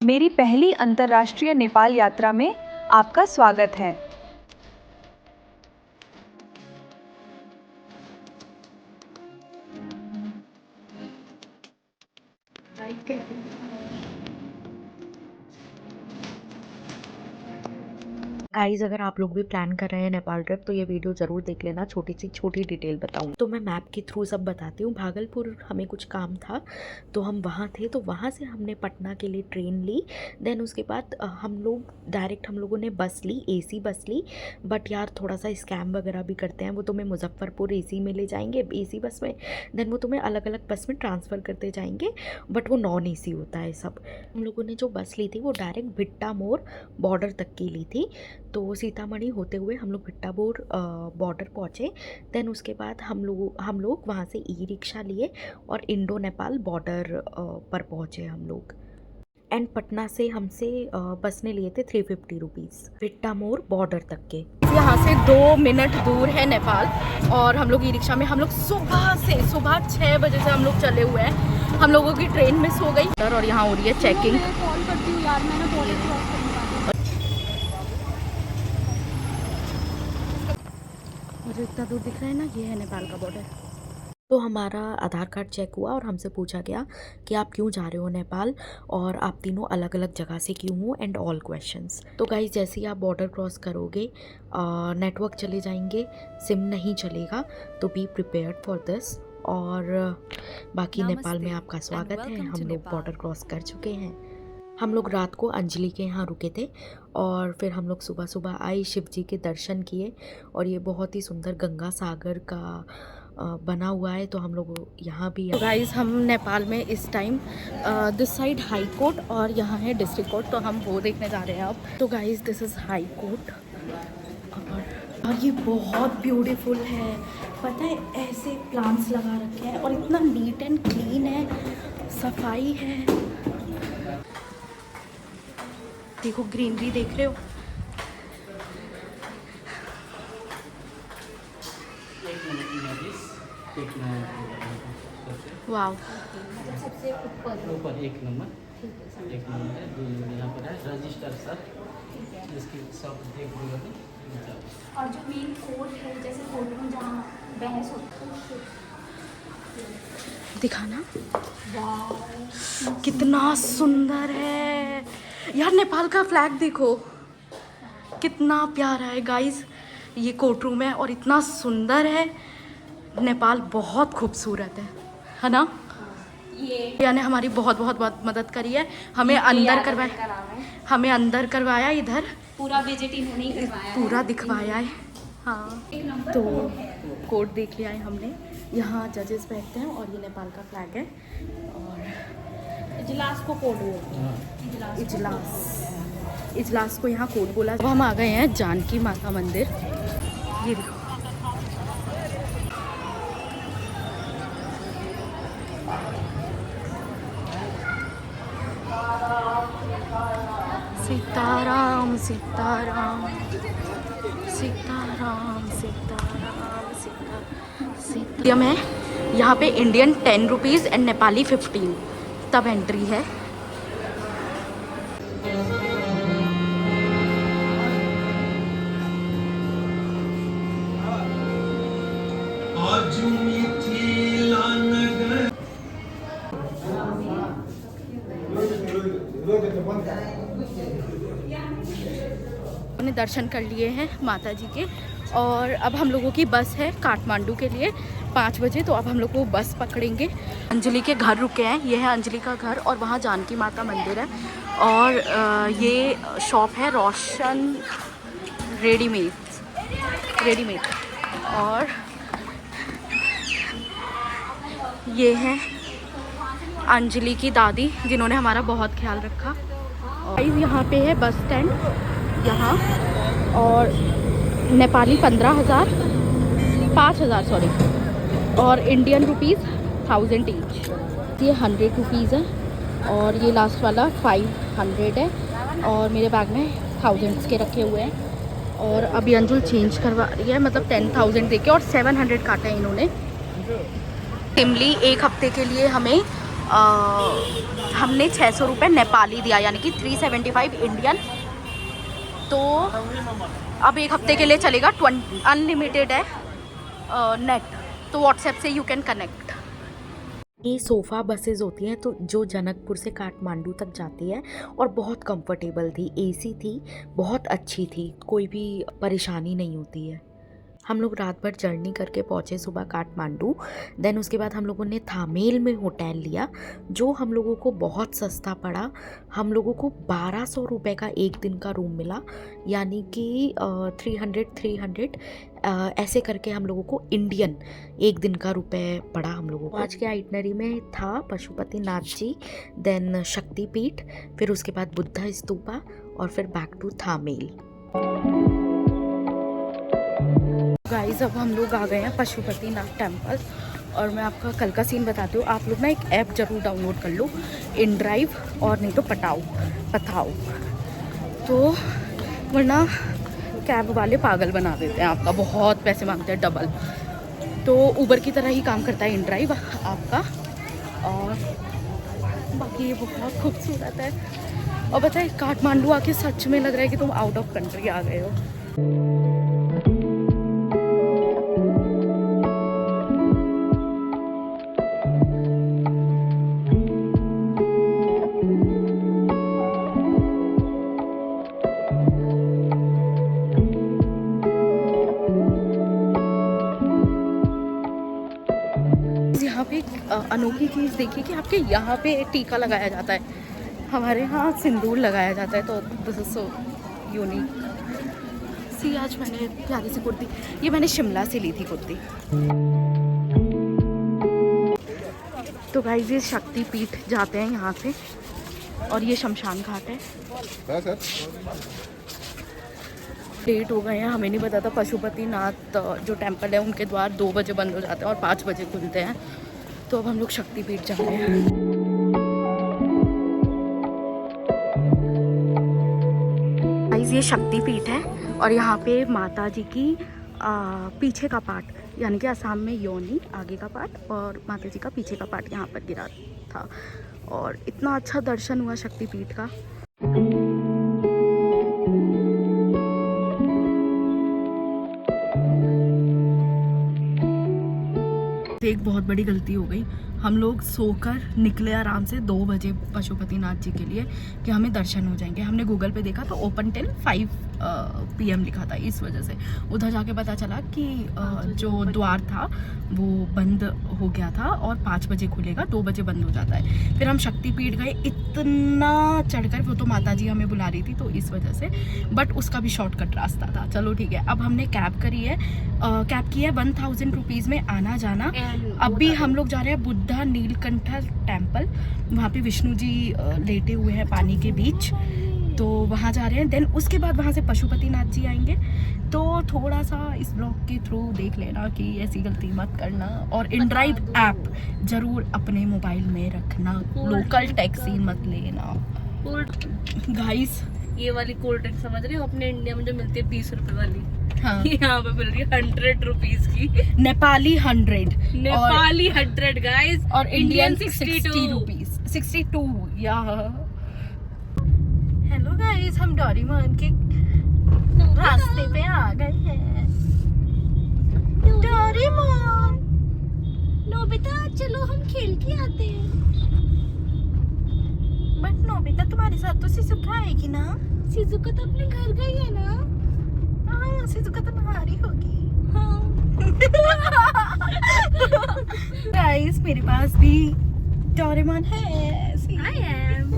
मेरी पहली अंतर्राष्ट्रीय नेपाल यात्रा में आपका स्वागत है। गाइज़ अगर आप लोग भी प्लान कर रहे हैं नेपाल ट्रिप तो ये वीडियो ज़रूर देख लेना। छोटी डिटेल बताऊँ तो मैं मैप के थ्रू सब बताती हूँ। भागलपुर हमें कुछ काम था तो हम वहाँ थे, तो वहाँ से हमने पटना के लिए ट्रेन ली। देन उसके बाद हम लोगों ने बस ली, एसी बस ली। बट यार थोड़ा सा स्कैम वगैरह भी करते हैं। वो तुम्हें मुजफ्फरपुर एसी में ले जाएंगे, एसी बस में। देन वो तुम्हें अलग अलग बस में ट्रांसफ़र करते जाएंगे, बट वो नॉन एसी होता है सब। हम लोगों ने जो बस ली थी वो डायरेक्ट भिट्टा मोर बॉर्डर तक की ली थी। तो सीतामढ़ी होते हुए हम लोग भिट्टाबोर बॉर्डर पहुँचे। देन उसके बाद हम लोग वहाँ से ई रिक्शा लिए और इंडो नेपाल बॉर्डर पर पहुँचे हम लोग। एंड पटना से हमसे बस ने लिए थे 350 रुपीज़ भिट्टामोर बॉर्डर तक के। यहाँ से 2 मिनट दूर है नेपाल। और हम लोग ई रिक्शा में, हम लोग सुबह 6 बजे से हम लोग चले हुए हैं। हम लोगों की ट्रेन मिस हो गई और यहाँ हो रही है चेकिंग। कॉल करती हूँ यार, मैंने बॉर्डर क्रॉस करने वाली। मुझे इतना दूर दिख रहा है ना, ये है नेपाल का बॉर्डर। तो हमारा आधार कार्ड चेक हुआ और हमसे पूछा गया कि आप क्यों जा रहे हो नेपाल और आप तीनों अलग अलग जगह से क्यों हो, एंड ऑल क्वेश्चंस। तो गाइस जैसे ही आप बॉर्डर क्रॉस करोगे नेटवर्क चले जाएंगे, सिम नहीं चलेगा, तो बी प्रिपेयर्ड फॉर दिस। और बाकी नेपाल में आपका स्वागत है। हम लोग बॉर्डर क्रॉस कर चुके हैं। हम लोग रात को अंजलि के यहाँ रुके थे और फिर हम लोग सुबह सुबह आए, शिव जी के दर्शन किए। और ये बहुत ही सुंदर गंगा सागर का बना हुआ है, तो हम लोग यहाँ भी। तो गाइस हम नेपाल में इस time this side high court और यहाँ है डिस्ट्रिक्ट कोर्ट, तो हम वो देखने जा रहे हैं अब। तो guys this is high court और ये बहुत ब्यूटीफुल है। पता है ऐसे प्लांट्स लगा रखे हैं और इतना नीट एंड क्लीन है, सफाई है। देखो ग्रीनरी देख रहे हो। वाव, सबसे ऊपर एक नंबर है, यहाँ पर है रजिस्टर सर, इसकी सब देख लो। और जो मेन कोर्ट है, जैसे कोर्ट में जहाँ बहस होती है, दिखाना कितना सुंदर है यार। नेपाल का फ्लैग देखो कितना प्यारा है गाइस। ये कोर्ट रूम है और इतना सुंदर है। नेपाल बहुत खूबसूरत है ना। ये ने हमारी बहुत मदद करी है। हमें अंदर करवाया इधर, पूरा विजिट इन्होंने ही करवाया, पूरा दिखवाया है। हाँ, तो कोर्ट देख लिया है हमने। यहाँ जजेस बैठते हैं और ये नेपाल का फ्लैग है। और इजलास को कोर्ट बोलते हैं। इजलास को यहाँ कोर्ट बोला। अब हम आ गए हैं जानकी माता मंदिर। ये देखो, सीताराम सीताराम सीताराम सीताराम सीताराम है। यहाँ पे इंडियन 10 रुपीज़ एंड नेपाली 15 तब एंट्री है। हमने दर्शन कर लिए हैं माता जी के और अब हम लोगों की बस है काठमांडू के लिए 5 बजे। तो अब हम लोग को बस पकड़ेंगे। अंजलि के घर रुके हैं, ये है अंजलि का घर और वहाँ जानकी माता मंदिर है। और ये शॉप है रोशन रेडीमेड। और ये है अंजलि की दादी जिन्होंने हमारा बहुत ख्याल रखा। और यहाँ पे है बस स्टैंड यहाँ, और नेपाली 5,000 सॉरी, और इंडियन रुपीज़ 1000 ईच। ये 100 रुपीज़ है और ये लास्ट वाला 500 है। और मेरे बैग में 1000 के रखे हुए हैं। और अभी अंजुल चेंज करवा रही है, मतलब 10,000 देके और 700 काटा है इन्होंने। टिमली 1 हफ्ते के लिए हमें हमने 600 रुपये नेपाली दिया, यानी कि 375 इंडियन। तो अब एक हफ्ते के लिए चलेगा, अनलिमिटेड है नेट, तो व्हाट्सएप से यू कैन कनेक्ट। ये सोफ़ा बसेस होती हैं तो जो जनकपुर से काठमांडू तक जाती है, और बहुत कंफर्टेबल थी, एसी थी, बहुत अच्छी थी, कोई भी परेशानी नहीं होती है। हम लोग रात भर जर्नी करके पहुँचे सुबह काठमांडू। देन उसके बाद हम लोगों ने थामेल में होटल लिया, जो हम लोगों को बहुत सस्ता पड़ा। हम लोगों को 1200 रुपये का एक दिन का रूम मिला, यानी कि 300 ऐसे करके हम लोगों को इंडियन एक दिन का रुपए पड़ा हम लोगों को। आज के आइटनरी में था पशुपतिनाथ जी, देन शक्तिपीठ, फिर उसके बाद बुद्धा स्तूपा, और फिर बैक टू थामेल। गाइस, अब हम लोग आ गए हैं पशुपतिनाथ टेम्पल, और मैं आपका कल का सीन बताती हूँ। आप लोग ना एक ऐप ज़रूर डाउनलोड कर लो, InDrive, और नहीं तो पताओ, तो वरना कैब वाले पागल बना देते हैं आपका, बहुत पैसे मांगते हैं डबल। तो उबर की तरह ही काम करता है InDrive आपका। और बाकी ये बहुत खूबसूरत है, और बताए काठमांडू आके सच में लग रहा है कि तुम आउट ऑफ कंट्री आ गए हो। यहाँ पे एक अनोखी चीज़ देखी कि आपके यहाँ पे टीका लगाया जाता है, हमारे यहाँ सिंदूर लगाया जाता है, तो दिस इज सो यूनिक। सी, आज मैंने प्यारी सी कुर्ती, ये मैंने शिमला से ली थी कुर्ती। तो गाइस, ये शक्तिपीठ जाते हैं यहाँ से, और ये शमशान घाट है। लेट हो गए हैं, हमें नहीं पता था पशुपतिनाथ जो टेम्पल है उनके द्वार 2 बजे बंद हो जाते हैं और 5 बजे खुलते हैं। तो अब हम लोग शक्तिपीठ जा रहे हैं। गाइस, ये शक्तिपीठ है, और यहाँ पे माता जी की पीछे का पार्ट, यानी कि असम में योनी आगे का पार्ट, और माता जी का पीछे का पार्ट यहाँ पर गिरा था, और इतना अच्छा दर्शन हुआ शक्तिपीठ का। एक बहुत बड़ी गलती हो गई, हम लोग सोकर निकले आराम से 2 बजे पशुपतिनाथ जी के लिए कि हमें दर्शन हो जाएंगे। हमने गूगल पे देखा तो ओपन टिल 5 PM लिखा था, इस वजह से उधर जाके पता चला कि जो द्वार था वो बंद हो गया था, और 5 बजे खुलेगा, 2 बजे बंद हो जाता है। फिर हम शक्तिपीठ गए, इतना चढ़कर, वो तो माता जी हमें बुला रही थी तो इस वजह से, बट उसका भी शॉर्टकट रास्ता था। चलो ठीक है, अब हमने कैब करी है, कैब की है 1000 रुपीज़ में आना जाना। अभी हम लोग जा रहे हैं बुद्धा नीलकंठ टेम्पल, वहाँ पे विष्णु जी लेटे हुए हैं पानी के बीच, तो वहाँ जा रहे हैं। देन उसके बाद वहाँ से पशुपतिनाथ जी आएंगे। तो थोड़ा सा इस ब्लॉग के थ्रू देख लेना कि ऐसी गलती मत करना, और InDrive ऐप ज़रूर अपने मोबाइल में रखना, लोकल टैक्सी मत लेना। गाइस, ये वाली कोल्ड ड्रिंक समझ रहे हो, अपने इंडिया में जो मिलती है 20 रुपए वाली, हाँ, यहाँ पे मिल रही है 100 रुपीज की, नेपाली 100, नेपाली 100 गाइस, और इंडियन 62 रुपीज 62 या। हेलो गाइस, हम डोरेमोन के रास्ते पे आ गए हैं। डोरेमोन, नोबिता चलो हम खेल के आते हैं। बट नोबिता तुम्हारे साथ तो शिजुका आएगी ना? शिजुका तो अपने घर गई है ना। हाँ, शिजुका तो तुम्हारी होगी। गाइस, मेरे पास भी डोरेमोन है। I am.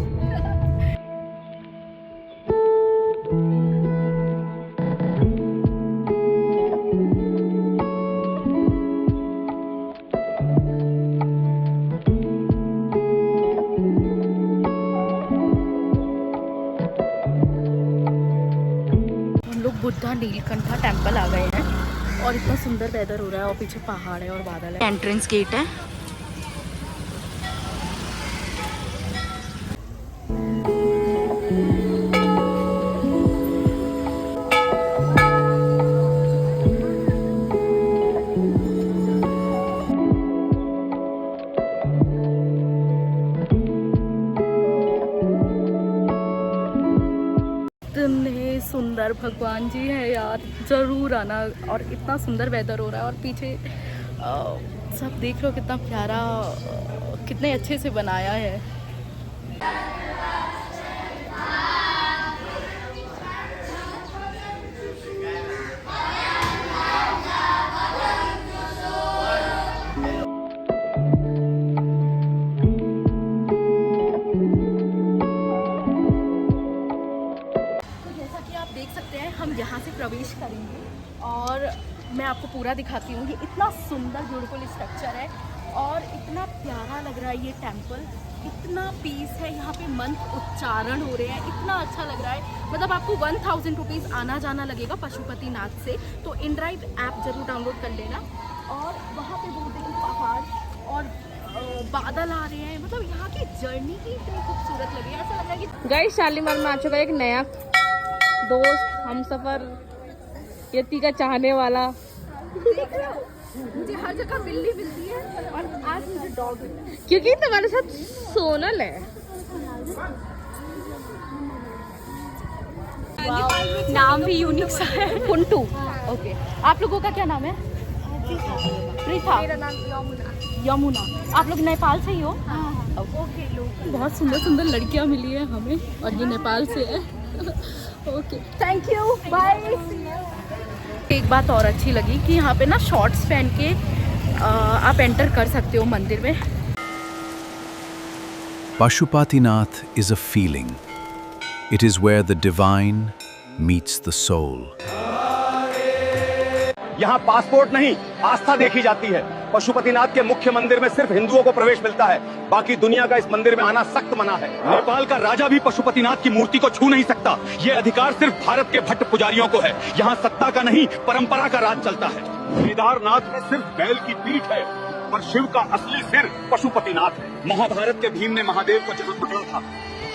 Buddha Neelkantha temple आ गए हैं, और इतना सुंदर वेदर हो रहा है, और पीछे पहाड़ है और बादल है। एंट्रेंस गेट है। सुंदर भगवान जी है यार, ज़रूर आना। और इतना सुंदर वेदर हो रहा है और पीछे सब देख लो कितना प्यारा, कितने अच्छे से बनाया है। हम यहाँ से प्रवेश करेंगे और मैं आपको पूरा दिखाती हूँ। ये इतना सुंदर ब्यूटीफुल स्ट्रक्चर है और इतना प्यारा लग रहा है ये टेंपल, इतना पीस है यहाँ पे, मंत्र उच्चारण हो रहे हैं, इतना अच्छा लग रहा है। मतलब आपको 1000 रुपीज़ आना जाना लगेगा पशुपतिनाथ से। तो इनड्राइव ऐप ज़रूर डाउनलोड कर लेना। और वहाँ पे वो देखिए पहाड़ और बादल आ रहे हैं, मतलब यहाँ की जर्नी ही इतनी खूबसूरत लगी है। ऐसा लग रहा है कि गाइस शालीमार में आ चुका है एक नया दोस्त, हम सफ़र, यति का चाहने वाला। देख रहे हो मुझे हर जगह बिल्ली मिलती है और आज मुझे डॉग मिला है। क्योंकि तुम्हारे साथ सोनल है। नाम भी यूनिक सा है। कुंटू। ओके, आप लोगों का क्या नाम है? प्रीथा। मेरा नाम यमुना। यमुना। आप लोग नेपाल से ही हो? ओके लोग बहुत सुंदर सुंदर लड़कियां मिली है हमें और ये नेपाल से है। Okay, thank you, bye. एक बात और अच्छी लगी कि यहाँ पे ना शॉर्ट्स पहन के आप एंटर कर सकते हो मंदिर में। Pashupatinath is a feeling. It is where the divine meets the soul. यहाँ पासपोर्ट नहीं, आस्था देखी जाती है। पशुपतिनाथ के मुख्य मंदिर में सिर्फ हिंदुओं को प्रवेश मिलता है, बाकी दुनिया का इस मंदिर में आना सख्त मना है। नेपाल का राजा भी पशुपतिनाथ की मूर्ति को छू नहीं सकता। ये अधिकार सिर्फ भारत के भट्ट पुजारियों को है। यहाँ सत्ता का नहीं, परंपरा का राज चलता है। केदारनाथ में सिर्फ बैल की पीठ है, पर शिव का असली सिर पशुपतिनाथ है। महाभारत के भीम ने महादेव को जन्म पकड़ा था,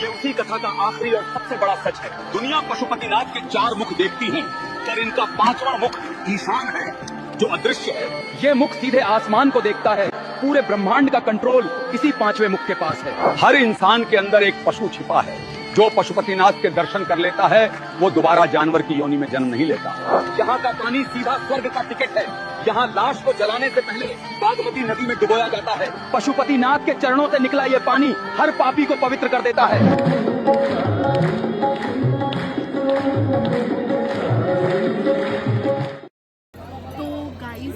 ये उसी कथा का आखिरी और सबसे बड़ा सच है। दुनिया पशुपतिनाथ के 4 मुख देखती है, पर इनका 5वां मुख ईशान है, जो अदृश्य है। ये मुख सीधे आसमान को देखता है। पूरे ब्रह्मांड का कंट्रोल इसी 5वें मुख के पास है। हर इंसान के अंदर एक पशु छिपा है। जो पशुपतिनाथ के दर्शन कर लेता है, वो दोबारा जानवर की योनि में जन्म नहीं लेता। यहाँ का पानी सीधा स्वर्ग का टिकट है। यहाँ लाश को जलाने से पहले बागमती नदी में डुबोया जाता है। पशुपतिनाथ के चरणों से निकला ये पानी हर पापी को पवित्र कर देता है।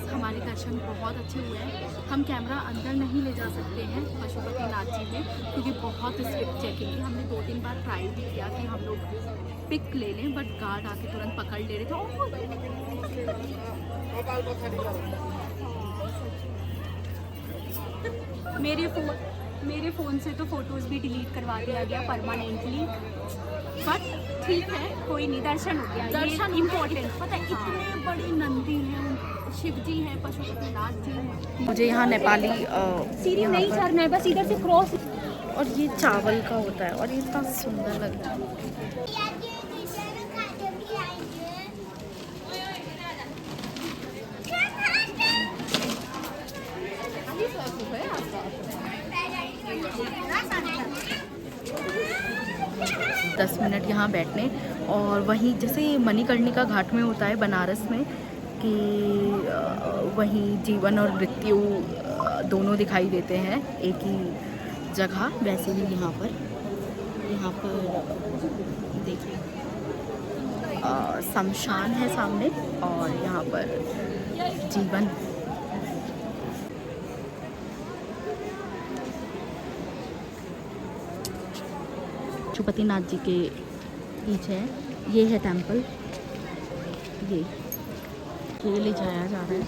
हमारे दर्शन बहुत अच्छे हुए हैं। हम कैमरा अंदर नहीं ले जा सकते हैं पशुपतिनाथ जी में, क्योंकि बहुत स्ट्रिक्ट चेकिंग है। हमने 2-3 बार ट्राई भी किया कि हम लोग पिक ले लें, बट गार्ड आके तुरंत पकड़ ले रहे थे। मेरे फ़ोन से तो फ़ोटोज़ भी डिलीट करवा दिया गया परमानेंटली, बट ठीक है, कोई नहीं, दर्शन हो गया। दर्शन इम्पोर्टेंट। पता है, इतने बड़ी नंदी है, शिव जी हैं, पशुपतिनाथ जी हैं। मुझे यहाँ नेपाली सीढ़ी नहीं चढ़ना है, बस इधर से क्रॉस। और ये चावल का होता है और ये इतना सुंदर लग रहा है। दस मिनट यहाँ बैठने, और वहीं जैसे मणिकर्णिका घाट में होता है बनारस में कि वहीं जीवन और मृत्यु दोनों दिखाई देते हैं एक ही जगह, वैसे ही यहाँ पर देखिए शमशान है सामने और यहाँ पर जीवन। पशुपतिनाथ जी के पीछे है, ये है टेंपल, ये ले जाया जा रहा है।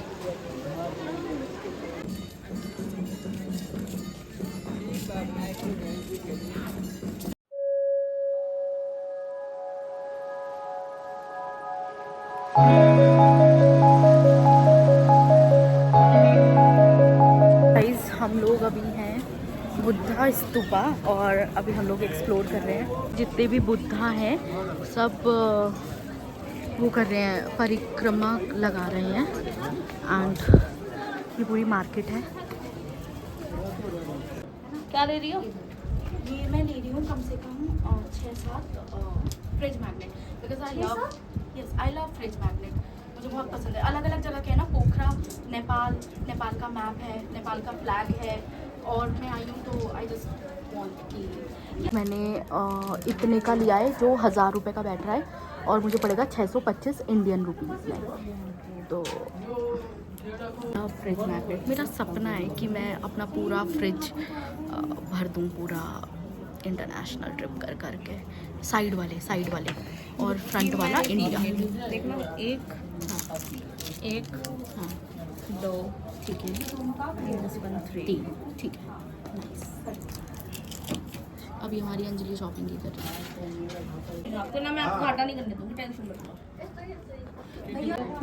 गाइस, हम लोग अभी हैं बुद्धा स्तूपा और अभी हम लोग एक्सप्लोर कर रहे हैं। जितने भी बुद्धा हैं सब वो कर रहे हैं, परिक्रमा लगा रहे हैं। एंड ये पूरी मार्केट है। क्या ले रही हो? ये मैं ले रही हूँ कम से कम 6-7 fridge magnet. Because I love fridge magnet, मुझे बहुत पसंद है। अलग अलग जगह के है ना, पोखरा नेपाल का मैप है, नेपाल का फ्लैग है, और मैं आई हूँ तो आई जस्ट वांट कि मैंने इतने का लिया है जो 1000 रुपये का बैठ रहा है और मुझे पड़ेगा 625 इंडियन रुपीज़ में। तो फ्रिज मैग्नेट, मेरा सपना है कि मैं अपना पूरा फ्रिज भर दूँ, पूरा इंटरनेशनल ट्रिप कर करके, साइड वाले और फ्रंट वाला इंडिया। देखना, एक हाँ 2 ठीक है, 3 ठीक है, नाइस। अभी हमारी अंजलि शॉपिंग की कर रही है, तो ना मैं आपको आटा नहीं करने दूँगी, टेंशन मत लो।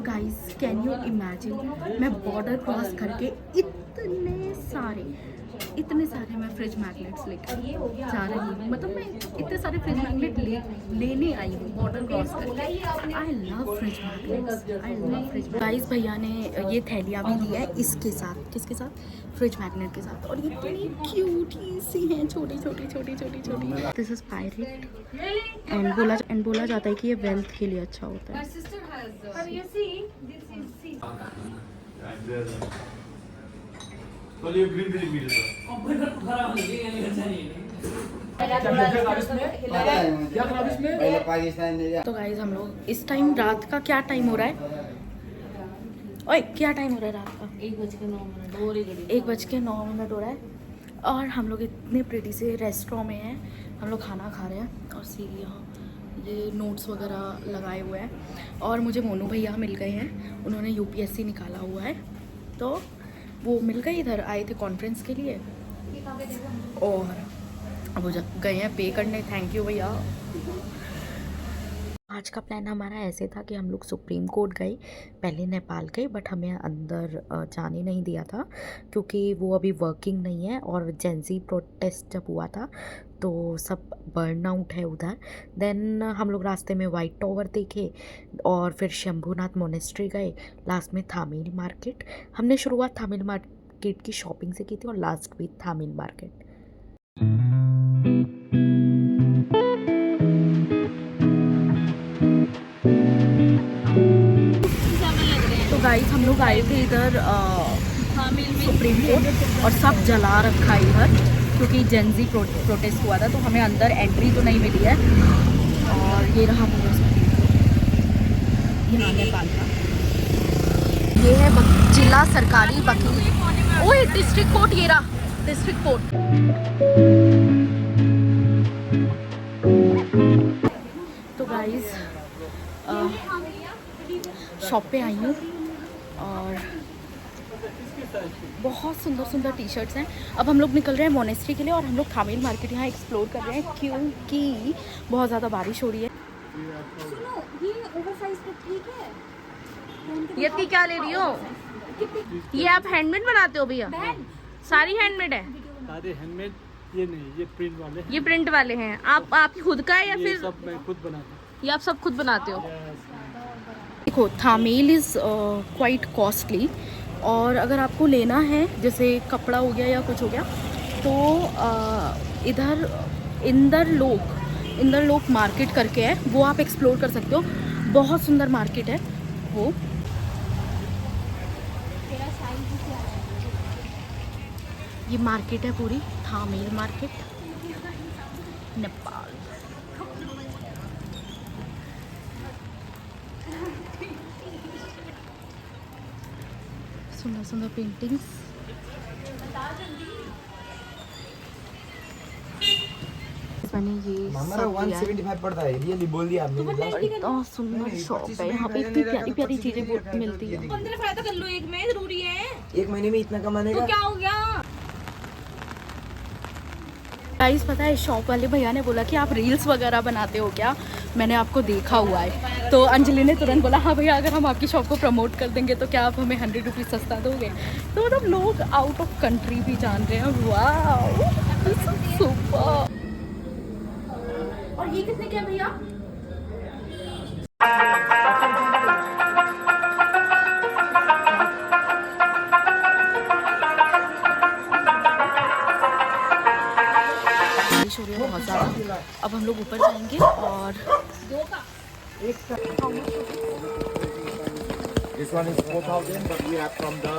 गाइस कैन यू इमेजिन, मैं बॉर्डर क्रॉस करके इतने सारे मैं फ्रिज मैग्नेट्स लेकर जा रही हूँ। मतलब मैं इतने सारे फ्रिज मैग्नेट लेने आई हूँ बॉर्डर क्रॉस करके। I love fridge magnets, I love fridge. Guys भैया ने ये थैलियाँ भी ली है इसके साथ, किसके साथ, फ्रिज मैग्नेट के साथ, और ये इतनी क्यूटी सी हैं, छोटी। दिस इज पायरेट एंड बोला जाता है कि ये वेल्थ के लिए अच्छा होता है। तो गाइस हम लोग इस टाइम, रात का क्या टाइम हो रहा है? ओए क्या टाइम हो रहा है रात का? 1:09 हो रहा है और हम लोग इतने प्रिटी से रेस्टोरेंट में हैं, हम लोग खाना खा रहे हैं और सी यहाँ ये नोट्स वगैरह लगाए हुए हैं। और मुझे मोनू भैया मिल गए हैं, उन्होंने UPSC निकाला हुआ है, तो वो मिल गए, इधर आए थे कॉन्फ्रेंस के लिए और अब वो गए हैं पे करने। थैंक यू भैया। आज का प्लान हमारा ऐसे था कि हम लोग सुप्रीम कोर्ट गए, पहले नेपाल गए, बट हमें अंदर जाने नहीं दिया था क्योंकि वो अभी वर्किंग नहीं है, और जेंजी प्रोटेस्ट जब हुआ था तो सब बर्न आउट है उधर। देन हम लोग रास्ते में वाइट टावर देखे और फिर शंभुनाथ मोनेस्ट्री गए, लास्ट में थामिल मार्केट। हमने शुरुआत थामिल मार्केट की शॉपिंग से की थी और लास्ट भी थामिल मार्केट। तो गाइस हम लोग आए थे इधर सुप्रीम कोर्ट और सब जला रखा है इधर क्योंकि जेंजी प्रोटेस्ट हुआ था, तो हमें अंदर एंट्री तो नहीं मिली है। और ये रहा पूरा सुप्रीम कोर्ट, यहाँ नेपाल का। ये है जिला सरकारी वकील, ओए डिस्ट्रिक्ट कोर्ट, ये रहा डिस्ट्रिक्ट कोर्ट। तो गाइस शॉप पे आई हूँ और बहुत सुंदर सुंदर टी शर्ट्स हैं। अब हम लोग निकल रहे हैं मोनेस्ट्री के लिए और हम लोग थामिल मार्केट यहाँ एक्सप्लोर कर रहे हैं क्योंकि बहुत ज़्यादा बारिश हो रही है। सुनो, ये ओवरसाइज तो ठीक है। ये क्या ले रही हो? ये आप हैंडमेड बनाते हो भैया? सारी हैंडमेड है? सारे हैंडमेड, ये नहीं, ये प्रिंट वाले हैं। ये प्रिंट वाले हैं। आप खुद का है या फिर सब मैं खुद बनाता हूँ? ये आप सब खुद बनाते हो? देखो थामिल इज़ क्वाइट कॉस्टली, और अगर आपको लेना है जैसे कपड़ा हो गया या कुछ हो गया तो इधर इंदर लोक मार्केट करके है, वो आप एक्सप्लोर कर सकते हो। बहुत सुंदर मार्केट है वो। ये मार्केट है पूरी थामिल मार्केट, नेपाल। सुंदर सुंदर पेंटिंग्स। मैंने ये सब 175 पड़ता है, रियली बोल दिया आपने। इतना सुंदर शॉप है यहाँ पे, इतनी प्यारी प्यारी चीजें मिलती है। 15 फायदा कर लो एक में, जरूरी है। एक महीने में इतना कमाने का क्या हो गया? गाइस पता है शॉप वाले भैया ने बोला कि आप रील्स वगैरह बनाते हो क्या, मैंने आपको देखा हुआ है। तो अंजलि ने तुरंत बोला हाँ भैया, अगर हम आपकी शॉप को प्रमोट कर देंगे तो क्या आप हमें 100 रुपीज़ सस्ता दोगे? तो मतलब लोग आउट ऑफ कंट्री भी जान रहे हैं। Wow super. और ये कितने क्या भैया? बहुत ज़्यादा। अब हम लोग ऊपर जाएंगे और This one is 4,000, but we have from the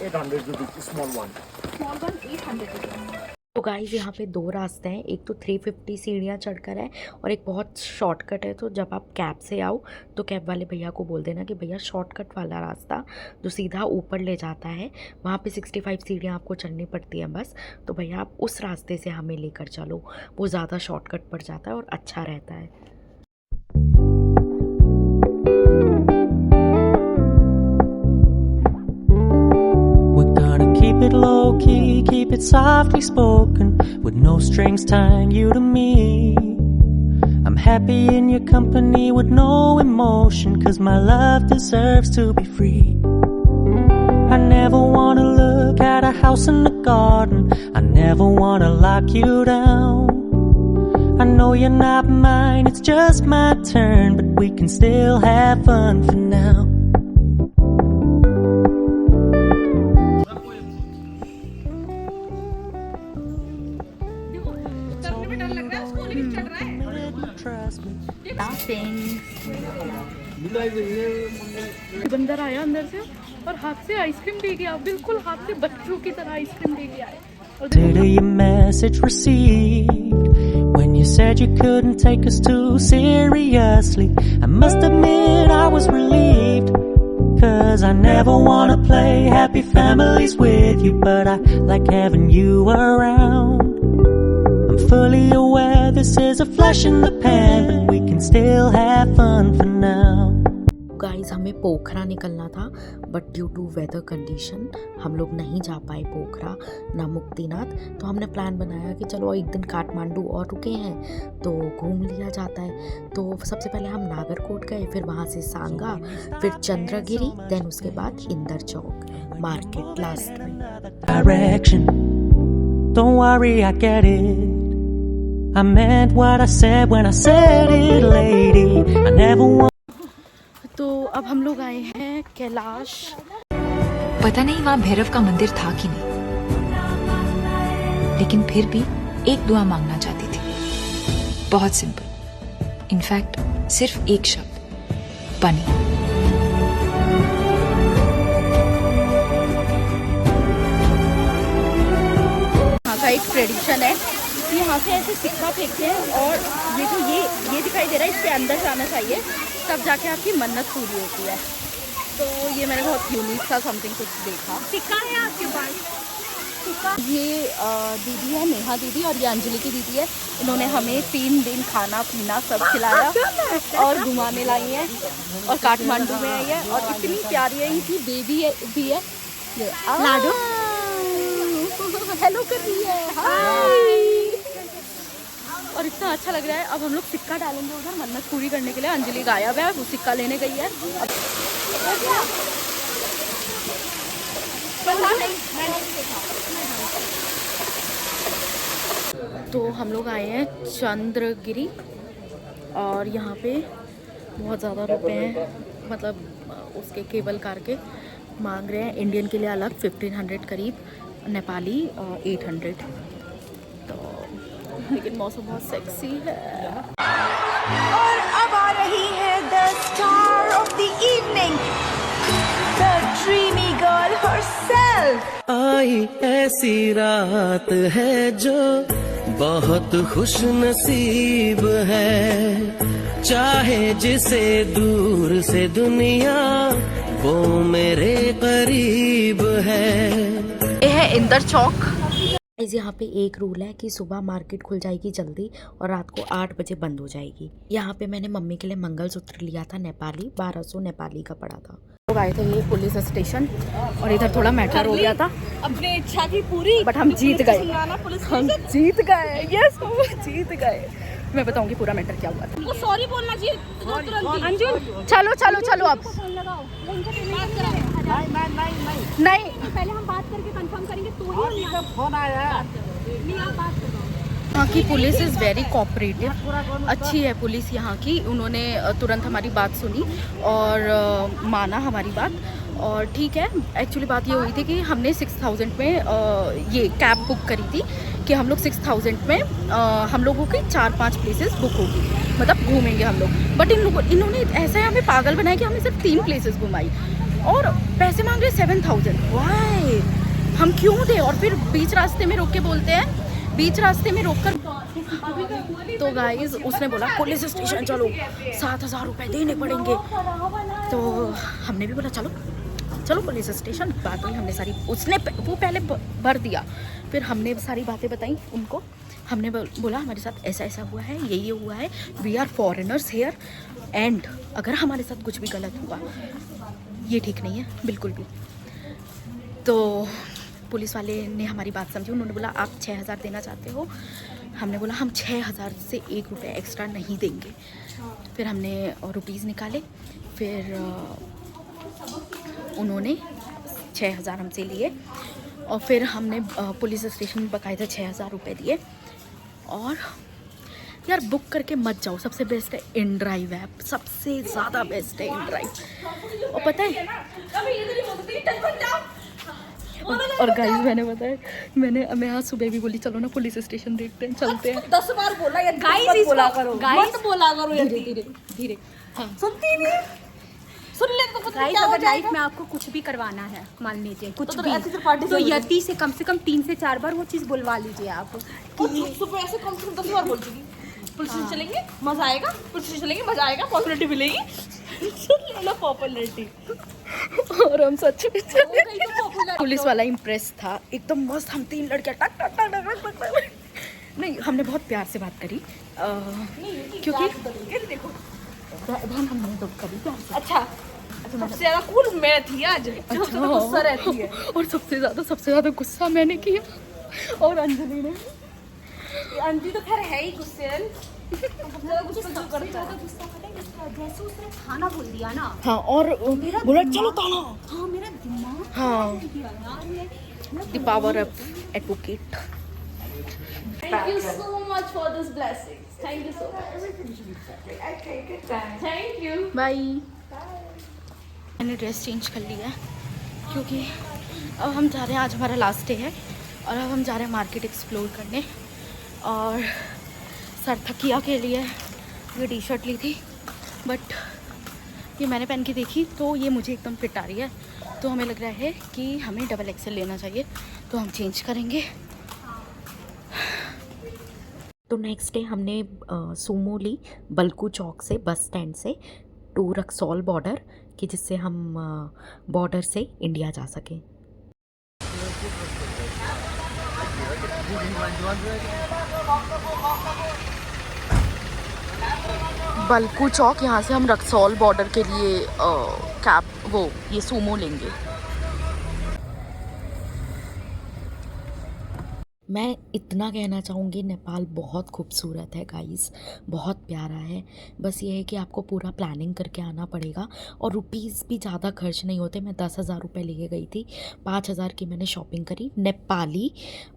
800 rupees, small one. Small one 800 rupees. तो गाइस यहाँ पे दो रास्ते हैं, एक तो 350 सीढ़ियाँ चढ़कर है और एक बहुत शॉर्टकट है। तो जब आप कैब से आओ तो कैब वाले भैया को बोल देना कि भैया शॉर्टकट वाला रास्ता जो सीधा ऊपर ले जाता है, वहाँ पे 65 सीढ़ियाँ आपको चढ़नी पड़ती हैं बस। तो भैया आप उस रास्ते से हमें लेकर चलो, वो ज़्यादा शॉर्टकट पड़ जाता है और अच्छा रहता है। Keep it low key, keep it softly spoken, with no strings tying you to me. I'm happy in your company with no emotion, 'cause my love deserves to be free. I never wanna look at a house in the garden, I never wanna lock you down. I know you're not mine, it's just my turn, but we can still have fun for now. बंदर आया अंदर से और हाथ से ice cream दे गया, बिल्कुल हाथ से बच्चों की तरह आइसक्रीम दे गया है। Did your message received when you said you couldn't take us too seriously? I must admit I was relieved, 'cause I never wanna play happy families with you, but I like having you around. I'm fully aware this is a flash in the pan, but we can still have fun for now. Guys हमें पोखरा निकलना था, but due to weather condition हम लोग नहीं जा पाए पोखरा ना मुक्तिनाथ। तो हमने प्लान बनाया कि चलो एक दिन काठमांडू और रुके हैं तो घूम लिया जाता है। तो सबसे पहले हम नागरकोट गए, फिर वहाँ से सांगा, फिर चंद्रगिरी, देन उसके बाद इंदर चौक मार्केट लास्ट में। Direction. Don't worry, I get it. I meant what I said when I said it, lady. I never want. तो अब हम लोग आए हैं कैलाश। पता नहीं वहाँ भैरव का मंदिर था कि नहीं, लेकिन फिर भी एक दुआ मांगना चाहती थी, बहुत सिंपल, इनफैक्ट सिर्फ एक शब्द, बनी। यहाँ का एक ट्रेडिशन है, यहाँ से ऐसे सिक्का फेंकते हैं और ये जो ये दिखाई दे रहा है, इसके अंदर जाना चाहिए, तब जाके आपकी मन्नत पूरी होती है। तो ये मैंने बहुत यूनिक सा समथिंग कुछ देखा। सिक्का है आपके पास? सिक्का। ये दीदी है, नेहा दीदी, और ये अंजलि की दीदी है। इन्होंने हमें 3 दिन खाना पीना सब खिलाया और घुमाने लाई है और काठमांडू में आई है और इतनी प्यारी है, इनकी बेबी है भी है, लाडो हेलो कर रही है, हाय। और इतना अच्छा लग रहा है। अब हम लोग सिक्का डालेंगे उधर मन्नत पूरी करने के लिए। अंजलि गायब है, वो सिक्का लेने गई है। तो हम लोग आए हैं चंद्रगिरी और यहाँ पे बहुत ज़्यादा रुपए हैं, मतलब उसके केबल कार के मांग रहे हैं। इंडियन के लिए अलग 1500 करीब, नेपाली 800। तो लेकिन मौसम बहुत सेक्सी है। और अब आ रही है the star of the evening, the dreamy girl herself. आई ऐसी रात है जो बहुत खुश नसीब है, चाहे जिसे दूर से दुनिया वो मेरे करीब है। ये है इंदर चौक। यहाँ पे एक रूल है कि सुबह मार्केट खुल जाएगी जल्दी और रात को 8 बजे बंद हो जाएगी। यहाँ पे मैंने मम्मी के लिए मंगलसूत्र लिया था नेपाली, 1200 नेपाली का पड़ा था। लोग आए थे ये पुलिस स्टेशन और इधर थोड़ा मैटर हो गया था, अपनी इच्छा की पूरी, बट हम जीत गए। हम जीत गए, यस हम जीत गए। मैं बताऊंगी पूरा मैटर क्या हुआ था। सॉरी बोलना चाहिए अंजुल। चलो चलो चलो अब नहीं, पहले हम बात करके कंफर्म करेंगे तो ही फोन आया। नहीं आप बात करो। यहाँ की पुलिस इज़ वेरी कोऑपरेटिव, अच्छी है पुलिस यहाँ की। उन्होंने तुरंत हमारी बात सुनी और माना हमारी बात और ठीक है, एक्चुअली बात ये हुई थी कि हमने 6000 में ये कैब बुक करी थी कि हम लोग 6000 में हम लोगों की 4-5 प्लेसेस बुक होगी, मतलब घूमेंगे हम लोग। बट इन्होंने ऐसा है हमें पागल बनाया कि हमें सिर्फ 3 प्लेसेस घुमाई और पैसे मांग रहे 7000। वाई, हम क्यों दे? और फिर बीच रास्ते में रोक के बोलते हैं, बीच रास्ते में रोक कर तो गाइस उसने बोला पुलिस स्टेशन चलो, 7000 रुपये देने पड़ेंगे। तो हमने भी बोला चलो चलो पुलिस स्टेशन। बात हुई, हमने सारी, उसने वो पहले भर दिया, फिर हमने सारी बातें बताई उनको। हमने बोला हमारे साथ ऐसा ऐसा हुआ है, ये हुआ है, we are foreigners here and अगर हमारे साथ कुछ भी गलत हुआ ये ठीक नहीं है बिल्कुल भी। तो पुलिस वाले ने हमारी बात समझी, उन्होंने बोला आप 6000 देना चाहते हो? हमने बोला हम 6000 से 1 रुपये एक्स्ट्रा नहीं देंगे। फिर हमने रुपीज़ निकाले, फिर उन्होंने 6000 हमसे लिए और फिर हमने पुलिस स्टेशन में बकायदा 6000 रुपये दिए। और यार बुक करके मत जाओ, सबसे बेस्ट है इन ड्राइव ऐप, सबसे ज़्यादा बेस्ट है इन ड्राइव। और पता है और गाइस मैंने बताया, मैं आज सुबह भी बोली चलो ना पुलिस स्टेशन देखते हैं, चलते हैं। 10 बार बोला यार, गाइस बोला करो, गाइस मत बोला करो यार, धीरे। हाँ सुनती नहीं, सुन ले तो पता गाइस क्या हो अगर लाइफ जाएगा। में आपको कुछ भी करवाना है, मान लीजिए कुछ तो भी, ऐसी सिर्फ पार्टी तो से यति से कम 3 से 4 बार वो चीज़ बुलवा लीजिए आप। सुबह ऐसे कम से कम 10 बार बोल चुकी, पुलिस स्टेशन चलेंगे मजा आएगा, पुलिस स्टेशन चलेंगे मजा आएगा, पॉपुलरिटी मिलेगी। सुन लो पॉपुलरिटी। और हम सच में चले। पुलिस वाला इम्प्रेस था एकदम मस्त, हम 3 लड़कियां टक टक टक टक टक टक। नहीं हमने बहुत प्यार से बात करी क्योंकि देखो बहन हमने तो कभी प्यार से। अच्छा सबसे ज्यादा कूल मैं थी आज, जो सबसे गुस्सा रहती है। और सबसे ज़्यादा गुस्सा मैंने किया और अंजलि ने। आंटी तो खैर है ही गुस्से, सबसे ज्यादा गुस्सा जो करता है। जैसे उसने खाना बोल दिया ना, हाँ और बोला चलो ताना। हाँ मेरा दिमाग हाँ यार, the power of advocate. Thank you so much for this blessing. Thank you so much. I take it. Thank you. Bye. मैंने ड्रेस चेंज कर लिया है क्योंकि अब हम जा रहे हैं, आज हमारा लास्ट डे है और अब हम जा रहे हैं मार्केट एक्सप्लोर करने। और सरथकिया के लिए ये टी शर्ट ली थी, बट ये मैंने पहन के देखी तो ये मुझे एकदम फिट आ रही है, तो हमें लग रहा है कि हमें डबल एक्सेल लेना चाहिए, तो हम चेंज करेंगे। तो नेक्स्ट डे हमने सूमो ली बल्कू चौक से, बस स्टैंड से टू रक्सौल बॉर्डर, कि जिससे हम बॉर्डर से इंडिया जा सकें। बल्कू चौक, यहाँ से हम रक्सौल बॉर्डर के लिए कैब ये सूमो लेंगे। मैं इतना कहना चाहूँगी, नेपाल बहुत खूबसूरत है गाइस, बहुत प्यारा है। बस ये है कि आपको पूरा प्लानिंग करके आना पड़ेगा और रुपीज़ भी ज़्यादा खर्च नहीं होते। मैं 10,000 रुपये लेके गई थी, 5,000 की मैंने शॉपिंग करी नेपाली,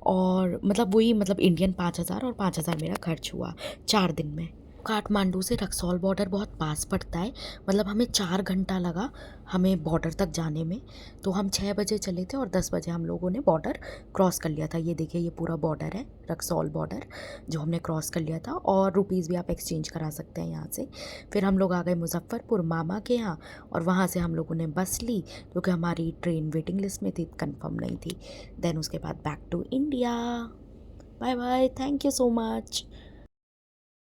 और मतलब वही मतलब इंडियन 5,000 और 5,000 मेरा खर्च हुआ 4 दिन में। काठमांडू से रक्सौल बॉर्डर बहुत पास पड़ता है, मतलब हमें 4 घंटा लगा हमें बॉर्डर तक जाने में। तो हम 6 बजे चले थे और 10 बजे हम लोगों ने बॉर्डर क्रॉस कर लिया था। ये देखिए ये पूरा बॉर्डर है, रक्सौल बॉर्डर जो हमने क्रॉस कर लिया था। और रुपीज़ भी आप एक्सचेंज करा सकते हैं यहाँ से। फिर हम लोग आ गए मुजफ्फरपुर मामा के यहाँ, और वहाँ से हम लोगों ने बस ली क्योंकि हमारी ट्रेन वेटिंग लिस्ट में थी, कंफर्म नहीं थी। देन उसके बाद back to India. Bye bye, thank you so much.